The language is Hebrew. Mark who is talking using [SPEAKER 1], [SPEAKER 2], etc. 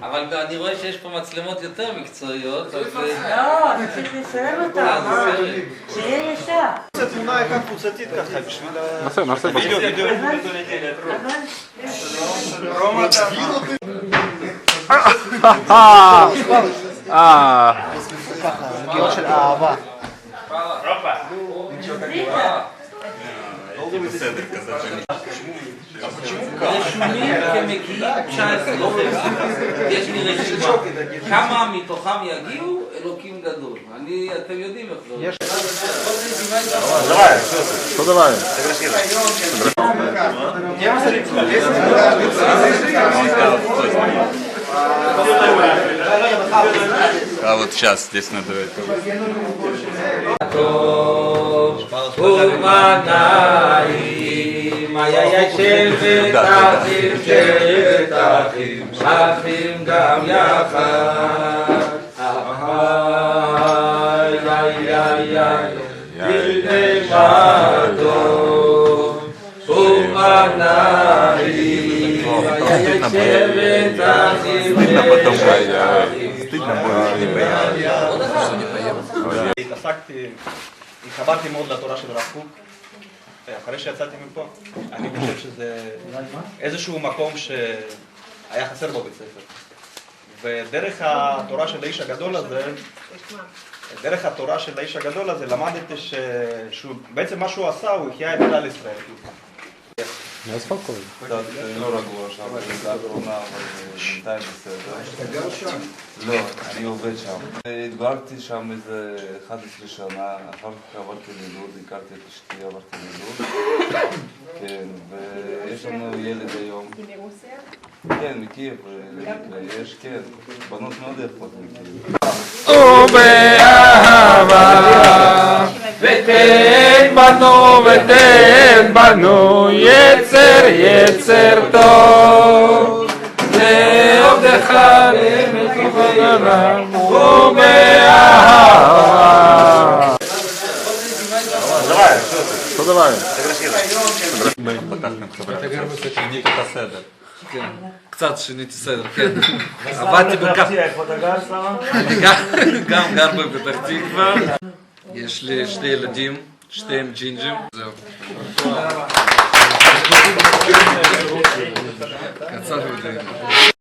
[SPEAKER 1] אבל אני רואה שיש פה מצלמות יותר מקצועיות, אז...
[SPEAKER 2] לא, צריך לסיים אותם, שיהיה ישר.
[SPEAKER 3] נעשה תמונה אחת קבוצתית ככה בשביל ה...
[SPEAKER 4] נעשה.
[SPEAKER 3] וידאו. נגיעות של אהבה.
[SPEAKER 1] רשומים כמגיעים 19 חבר'ה. יש לי רשימה. כמה מתוכם יגיעו? אלוקים גדול. אתם יודעים איך זה.
[SPEAKER 4] To dawaj. А вот сейчас здесь надо это.
[SPEAKER 1] אחים גם יחד,
[SPEAKER 3] התחברתי מאוד לתורה של הרב קוק, אחרי שיצאתי מפה. אני חושב שזה איזשהו מקום שהיה חסר בו בית ספר. ודרך התורה של האיש הגדול הזה, למדתי שבעצם מה שהוא עשה, הוא החיה את כלל ישראל.
[SPEAKER 5] קצת לא רגוע שם, לאחרונה, אבל בינתיים בסדר.
[SPEAKER 3] אתה גר שם?
[SPEAKER 5] לא, אני עובד שם. התגוררתי שם איזה 11 שנה, אחר כך עברתי ללוד, הכרתי את אשתי, עברתי ללוד. כן, ויש לנו ילד היום.
[SPEAKER 6] מרוסיה?
[SPEAKER 5] כן, מקייב, יש, כן, בנות מאוד יפות מקייב.
[SPEAKER 4] ובאהבה ותן בנו יצר טוב לעובדך למתוכנן ובאהבה. To dawaj.
[SPEAKER 1] קצת שיניתי סדר, כן. עבדתי גם גר בפתח תקווה. יש לי 2 ילדים, 2 ג'ינג'ים. זהו. קצר ודי.